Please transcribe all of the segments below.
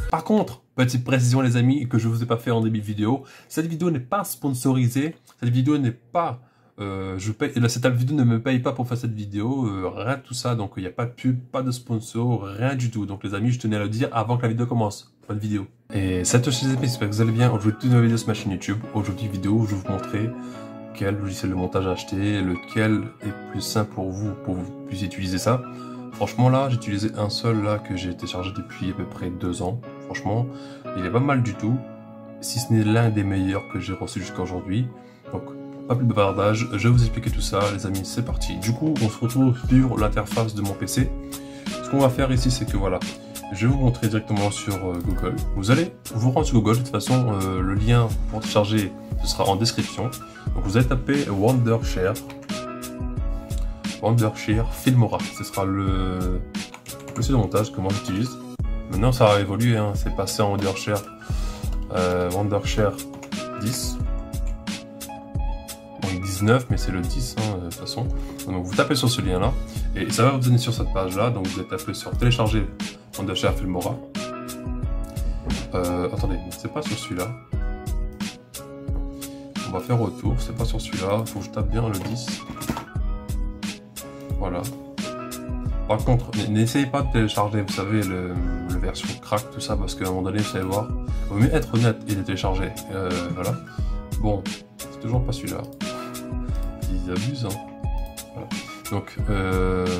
Par contre, petite précision les amis, que je ne vous ai pas fait en début de vidéo, cette vidéo n'est pas sponsorisée, cette vidéo n'est pas... cette vidéo ne me paye pas pour faire cette vidéo, rien de tout ça, donc il n'y a pas de pub, pas de sponsor, rien du tout. Donc les amis, je tenais à le dire avant que la vidéo commence. Bonne vidéo. Et c'est tout les amis, j'espère que vous allez bien. Aujourd'hui, toute une vidéo sur ma chaîne YouTube. Aujourd'hui, vidéo où je vais vous montrer quel logiciel de montage acheter, lequel est plus simple pour vous puissiez utiliser ça. Franchement là, j'ai utilisé un seul là que j'ai téléchargé depuis à peu près 2 ans. Franchement, il est pas mal du tout, si ce n'est l'un des meilleurs que j'ai reçu jusqu'à aujourd'hui. Donc, pas plus de bavardage, je vais vous expliquer tout ça les amis, c'est parti. Du coup, on se retrouve sur l'interface de mon PC. Ce qu'on va faire ici, c'est que voilà, je vais vous montrer directement sur Google. Vous allez vous rendre sur Google, de toute façon, le lien pour télécharger, ce sera en description. Donc vous allez taper Wondershare Filmora, ce sera le logiciel de montage que moi j'utilise. Maintenant ça a évolué, hein. C'est passé en Wondershare 10. Bon, il est 19 mais c'est le 10 hein, de toute façon. Donc vous tapez sur ce lien là et ça va vous donner sur cette page là. Donc vous allez taper sur télécharger Wondershare Filmora. Attendez, c'est pas sur celui-là. On va faire retour, c'est pas sur celui-là, il faut que je tape bien le 10. Voilà. Par contre, n'essayez pas de télécharger, vous savez, le version crack, tout ça, parce qu'à un moment donné, vous allez voir, il vaut mieux être honnête et les télécharger. Voilà. Bon, c'est toujours pas celui-là. Ils abusent, hein. Voilà. Donc,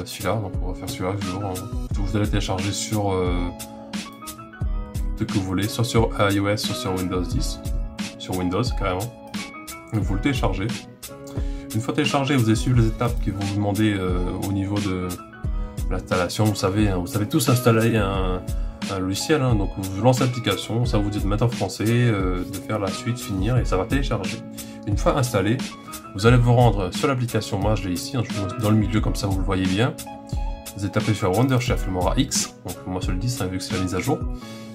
celui-là, donc on va faire celui-là, hein. Vous allez télécharger sur ce que vous voulez, soit sur iOS, soit sur Windows 10, sur Windows, carrément. Donc, vous le téléchargez. Une fois téléchargé, vous allez suivre les étapes qui vont vous demander au niveau de l'installation. Vous savez, hein, vous savez tous installer un logiciel, hein, donc vous lancez l'application, ça vous dit de mettre en français, de faire la suite, finir, et ça va télécharger. Une fois installé, vous allez vous rendre sur l'application. Moi, je l'ai ici, hein, je suis dans le milieu comme ça, vous le voyez bien. Vous allez taper sur Wondershare Filmora X, donc moi sur le 10, hein, vu que c'est la mise à jour.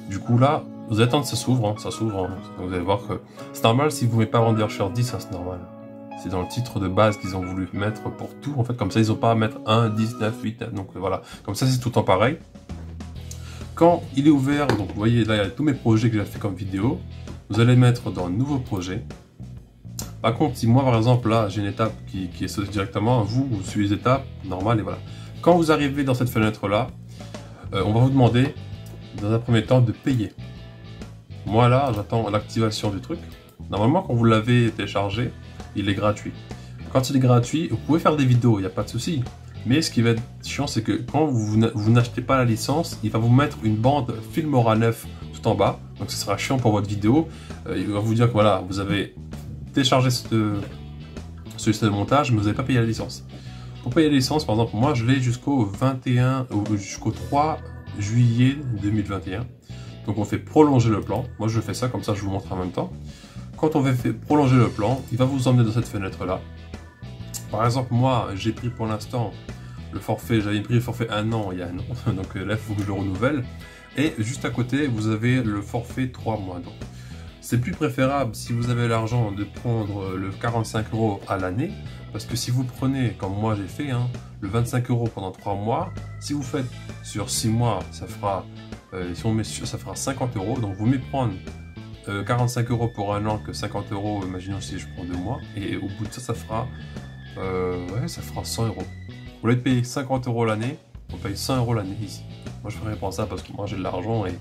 Du coup là, vous allez attendre que ça s'ouvre, hein, vous allez voir que c'est normal si vous ne mettez pas Wondershare 10, hein, c'est normal. C'est dans le titre de base qu'ils ont voulu mettre pour tout. En fait, comme ça, ils n'ont pas à mettre 1, 10, 9, 8, 9. Donc voilà, comme ça, c'est tout le temps pareil. Quand il est ouvert, donc vous voyez là, il y a tous mes projets que j'ai fait comme vidéo. Vous allez mettre dans Nouveau projet. Par contre, si moi, par exemple, là, j'ai une étape qui est associée directement, vous suivez les étapes normales et voilà. Quand vous arrivez dans cette fenêtre-là, on va vous demander, dans un premier temps, de payer. Moi, là, j'attends l'activation du truc. Normalement, quand vous l'avez téléchargé, il est gratuit. Quand il est gratuit, vous pouvez faire des vidéos, il n'y a pas de souci. Mais ce qui va être chiant, c'est que quand vous n'achetez pas la licence, il va vous mettre une bande Filmora 9 tout en bas. Donc ce sera chiant pour votre vidéo. Il va vous dire que voilà, vous avez téléchargé ce système de montage, mais vous n'avez pas payé la licence. Pour payer la licence, par exemple, moi je l'ai jusqu'au 21 ou jusqu'au 3 juillet 2021. Donc on fait prolonger le plan. Moi je fais ça, comme ça je vous montre en même temps. Quand on va prolonger le plan, il va vous emmener dans cette fenêtre-là. Par exemple, moi, j'ai pris pour l'instant le forfait, j'avais pris le forfait 1 an il y a 1 an, donc là, il faut que je le renouvelle. Et juste à côté, vous avez le forfait 3 mois. Donc, c'est plus préférable, si vous avez l'argent, de prendre le 45 € à l'année, parce que si vous prenez, comme moi j'ai fait, hein, le 25 € pendant 3 mois, si vous faites sur 6 mois, ça fera, si on met sur, ça fera 50 €, donc vous mieux prendre 45 € pour 1 an que 50 €, imaginons si je prends 2 mois, et au bout de ça, ça fera, ouais, ça fera 100 €. Au lieu de payer 50 € l'année, on paye 100 € l'année ici. Moi, je ferais penser ça parce que moi, j'ai de l'argent et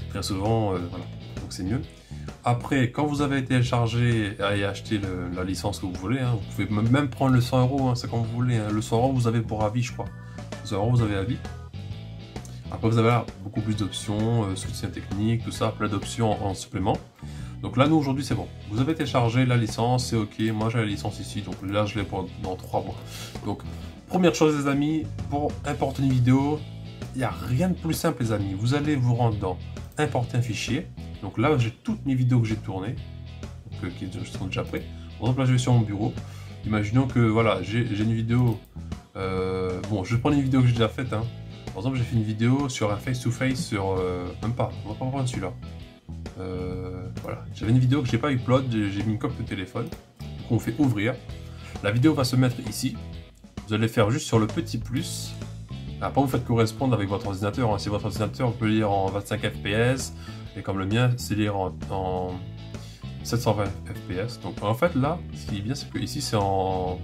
très souvent, voilà, donc c'est mieux. Après, quand vous avez téléchargé et acheté la licence que vous voulez, hein, vous pouvez même prendre le 100 €, hein, c'est comme vous voulez. Hein. Le 100 €, vous avez pour avis, je crois. Le 100 €, vous avez avis. Après, vous avez là, beaucoup plus d'options, soutien technique, tout ça, plein d'options en supplément. Donc là, nous, aujourd'hui, c'est bon. Vous avez téléchargé la licence, c'est OK. Moi, j'ai la licence ici, donc là, je l'ai dans 3 mois. Donc, première chose, les amis, pour importer une vidéo, il n'y a rien de plus simple, les amis. Vous allez vous rendre dans importer un fichier. Donc là, j'ai toutes mes vidéos que j'ai tournées, qui sont déjà prêtes. Par exemple, là, je vais sur mon bureau. Imaginons que, voilà, j'ai une vidéo... bon, je vais prendre une vidéo que j'ai déjà faite, hein. Par exemple, j'ai fait une vidéo sur un face-to-face sur... même pas, on va pas prendre celui-là. Voilà, j'avais une vidéo que j'ai pas upload, j'ai mis une copie de téléphone. Donc on fait ouvrir. La vidéo va se mettre ici. Vous allez faire juste sur le petit plus. Après, vous faites correspondre avec votre ordinateur. Hein. Si votre ordinateur peut lire en 25 fps et comme le mien, c'est lire en 720 fps. Donc en fait là, ce qui est bien, c'est que ici c'est en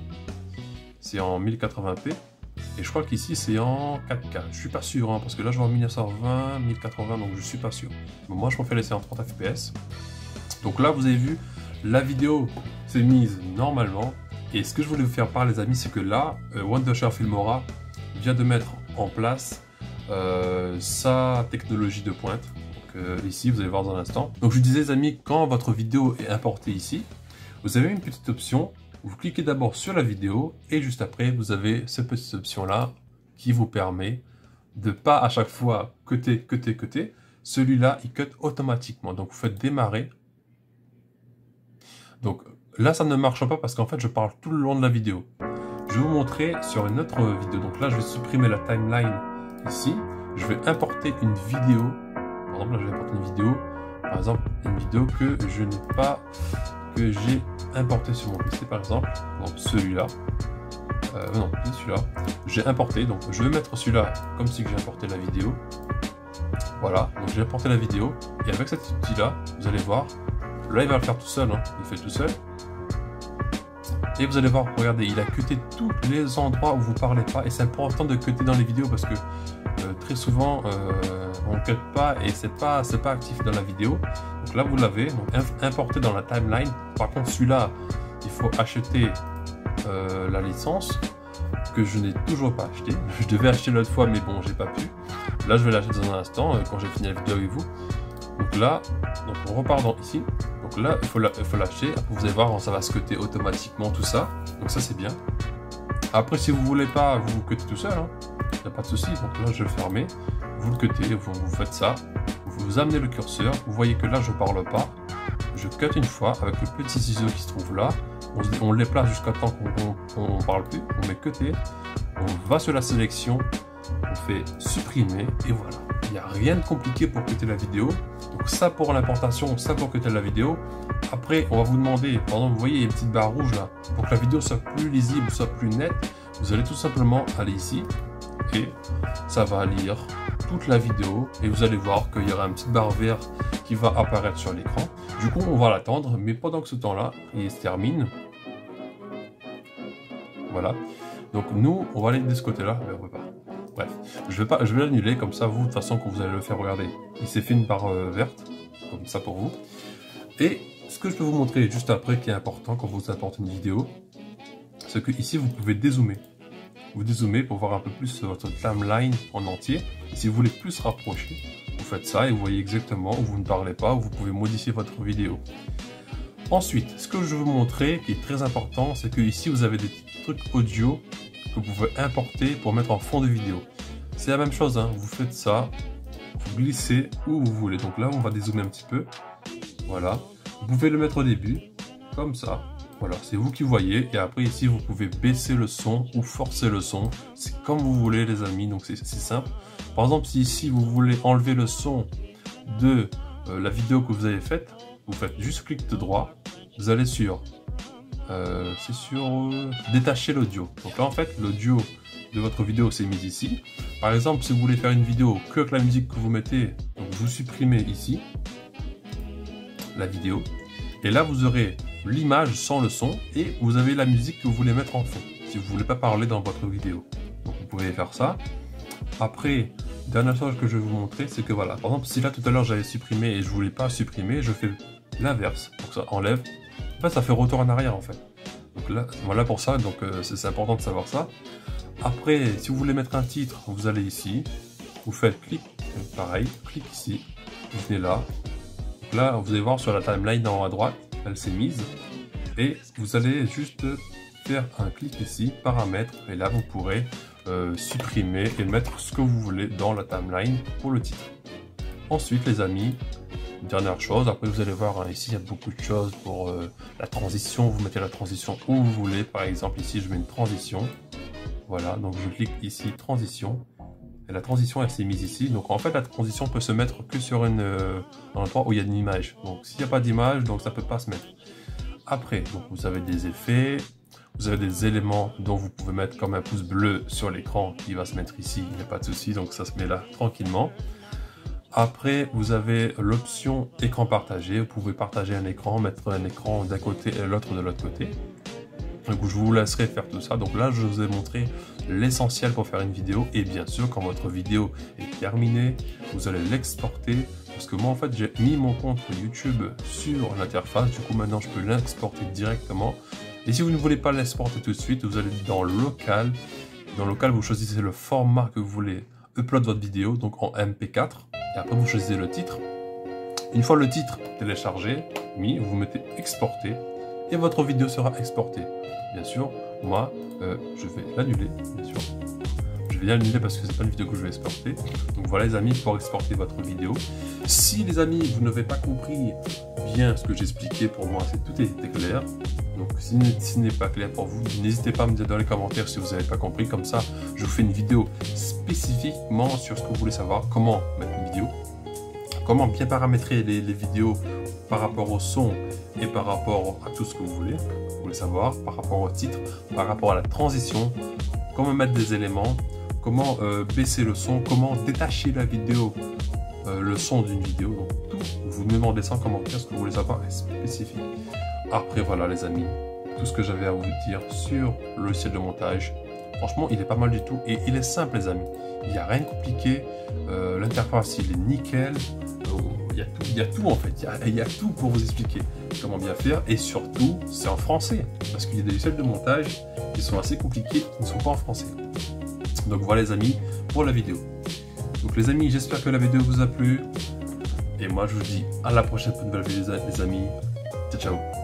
1080p. Et je crois qu'ici c'est en 4K. Je suis pas sûr, hein, parce que là je vois en 1920, 1080, donc je suis pas sûr. Mais moi je préfère laisser en 30 fps. Donc là vous avez vu, la vidéo s'est mise normalement. Et ce que je voulais vous faire part les amis, c'est que là, Wondershare Filmora vient de mettre en place sa technologie de pointe. Donc ici vous allez voir dans un instant. Donc je vous disais les amis, quand votre vidéo est importée ici, vous avez une petite option. Vous cliquez d'abord sur la vidéo et juste après, vous avez cette petite option-là qui vous permet de pas à chaque fois cutter. Celui-là, il cut automatiquement. Donc, vous faites démarrer. Donc, là, ça ne marche pas parce qu'en fait, je parle tout le long de la vidéo. Je vais vous montrer sur une autre vidéo. Donc là, je vais supprimer la timeline ici. Je vais importer une vidéo. Par exemple, là, je vais importer une vidéo. Par exemple, une vidéo que je n'ai pas... que j'ai importé sur mon PC par exemple, donc celui-là, non, celui-là, j'ai importé, donc je vais mettre celui-là comme si j'ai importé la vidéo, voilà, donc j'ai importé la vidéo, et avec cet outil-là, vous allez voir, là il va le faire tout seul, hein, il fait tout seul, et vous allez voir, regardez, il a cuté tous les endroits où vous parlez pas, et c'est important de cutter dans les vidéos parce que très souvent on cut pas et c'est pas actif dans la vidéo. Donc là vous l'avez, donc importé dans la timeline. Par contre celui-là, il faut acheter la licence que je n'ai toujours pas acheté. Je devais acheter l'autre fois mais bon j'ai pas pu. Là je vais l'acheter dans un instant quand j'ai fini la vidéo avec vous. Donc là, donc on repart dans ici. Donc là il faut l'acheter. Vous allez voir, ça va se cutter automatiquement tout ça. Donc ça c'est bien. Après si vous voulez pas, vous cuttez tout seul, hein. Il n'y a pas de souci. Donc là je vais le fermer. Vous le cuttez, vous faites ça. Vous amenez le curseur. Vous voyez que là je parle pas. Je cut une fois avec le petit ciseau qui se trouve là. On les place jusqu'à temps qu'on parle plus. On met cutter. On va sur la sélection. On fait supprimer et voilà. Il n'y a rien de compliqué pour cutter la vidéo. Donc ça pour l'importation, ça pour cutter la vidéo. Après, on va vous demander, par exemple, vous voyez, il y a une petite barre rouge là. Pour que la vidéo soit plus lisible, soit plus nette, vous allez tout simplement aller ici et ça va lire toute la vidéo et vous allez voir qu'il y aura une petite barre verte qui va apparaître sur l'écran. Du coup, on va l'attendre, mais pendant que ce temps-là, il se termine. Voilà. Donc nous, on va aller de ce côté-là, mais on peut pas. Bref, je vais l'annuler comme ça, vous, de toute façon, quand vous allez le faire, regardez, il s'est fait une barre verte, comme ça pour vous. Et ce que je peux vous montrer juste après, qui est important quand vous apportez une vidéo, c'est que ici, vous pouvez dézoomer. Vous dézoomez pour voir un peu plus votre timeline en entier. Et si vous voulez plus rapprocher, vous faites ça et vous voyez exactement où vous ne parlez pas, où vous pouvez modifier votre vidéo. Ensuite, ce que je veux vous montrer, qui est très important, c'est que ici, vous avez des trucs audio que vous pouvez importer pour mettre en fond de vidéo. C'est la même chose, hein. Vous faites ça, vous glissez où vous voulez. Donc là, on va dézoomer un petit peu. Voilà. Vous pouvez le mettre au début, comme ça. Voilà, c'est vous qui voyez. Et après, ici, vous pouvez baisser le son ou forcer le son. C'est comme vous voulez, les amis. Donc, c'est simple. Par exemple, si ici, vous voulez enlever le son de la vidéo que vous avez faite, vous faites juste clic de droit. Vous allez sur... détacher l'audio. Donc là en fait l'audio de votre vidéo c'est mis ici. Par exemple si vous voulez faire une vidéo que avec la musique que vous mettez, donc vous supprimez ici la vidéo et là vous aurez l'image sans le son et vous avez la musique que vous voulez mettre en fond si vous voulez pas parler dans votre vidéo. Donc vous pouvez faire ça. Après, dernière chose que je vais vous montrer, c'est que voilà, par exemple si là tout à l'heure j'avais supprimé et je voulais pas supprimer, je fais l'inverse, donc ça enlève. En fait, ça fait retour en arrière en fait. Donc là, voilà pour ça, donc c'est important de savoir ça. Après, si vous voulez mettre un titre, vous allez ici, vous faites clic, pareil, clic ici, vous venez là. Donc là, vous allez voir sur la timeline en haut à droite, elle s'est mise. Et vous allez juste faire un clic ici, paramètres, et là vous pourrez supprimer et mettre ce que vous voulez dans la timeline pour le titre. Ensuite, les amis, dernière chose, après vous allez voir hein, ici il y a beaucoup de choses pour la transition, vous mettez la transition où vous voulez, par exemple ici je mets une transition, voilà, donc je clique ici transition, et la transition elle s'est mise ici, donc en fait la transition peut se mettre que sur un endroit où il y a une image, donc s'il n'y a pas d'image, donc ça peut pas se mettre. Après, donc vous avez des effets, vous avez des éléments dont vous pouvez mettre comme un pouce bleu sur l'écran qui va se mettre ici, il n'y a pas de souci, donc ça se met là tranquillement. Après, vous avez l'option écran partagé. Vous pouvez partager un écran, mettre un écran d'un côté et l'autre de l'autre côté. Donc, je vous laisserai faire tout ça. Donc là, je vous ai montré l'essentiel pour faire une vidéo. Et bien sûr, quand votre vidéo est terminée, vous allez l'exporter. Parce que moi, en fait, j'ai mis mon compte YouTube sur l'interface. Du coup, maintenant, je peux l'exporter directement. Et si vous ne voulez pas l'exporter tout de suite, vous allez dans Local. Dans Local, vous choisissez le format que vous voulez upload votre vidéo, donc en MP4. Et après, vous choisissez le titre. Une fois le titre téléchargé, vous mettez exporter et votre vidéo sera exportée. Bien sûr, moi, je vais l'annuler, bien sûr. Je vais l'annuler parce que c'est pas une vidéo que je vais exporter. Donc voilà les amis, pour exporter votre vidéo. Si les amis, vous n'avez pas compris bien ce que j'expliquais, pour moi, tout était clair. Donc si ce n'est pas clair pour vous, n'hésitez pas à me dire dans les commentaires si vous n'avez pas compris. Comme ça, je vous fais une vidéo spécifiquement sur ce que vous voulez savoir. Comment mettre une vidéo, comment bien paramétrer les vidéos par rapport au son et par rapport à tout ce que vous voulez savoir, par rapport au titre, par rapport à la transition, comment mettre des éléments, comment baisser le son, comment détacher la vidéo, le son d'une vidéo. Donc tout, vous me demandez ça en commentaire, ce que vous voulez savoir est spécifique. Après voilà les amis, tout ce que j'avais à vous dire sur le logiciel de montage. Franchement, il est pas mal du tout et il est simple les amis. Il n'y a rien de compliqué, l'interface il est nickel. Il y a tout en fait, il y a tout pour vous expliquer comment bien faire et surtout c'est en français parce qu'il y a des logiciels de montage qui sont assez compliqués, qui ne sont pas en français. Donc voilà les amis pour la vidéo. Donc les amis, j'espère que la vidéo vous a plu et moi je vous dis à la prochaine pour une nouvelle vidéo les amis. Ciao ciao.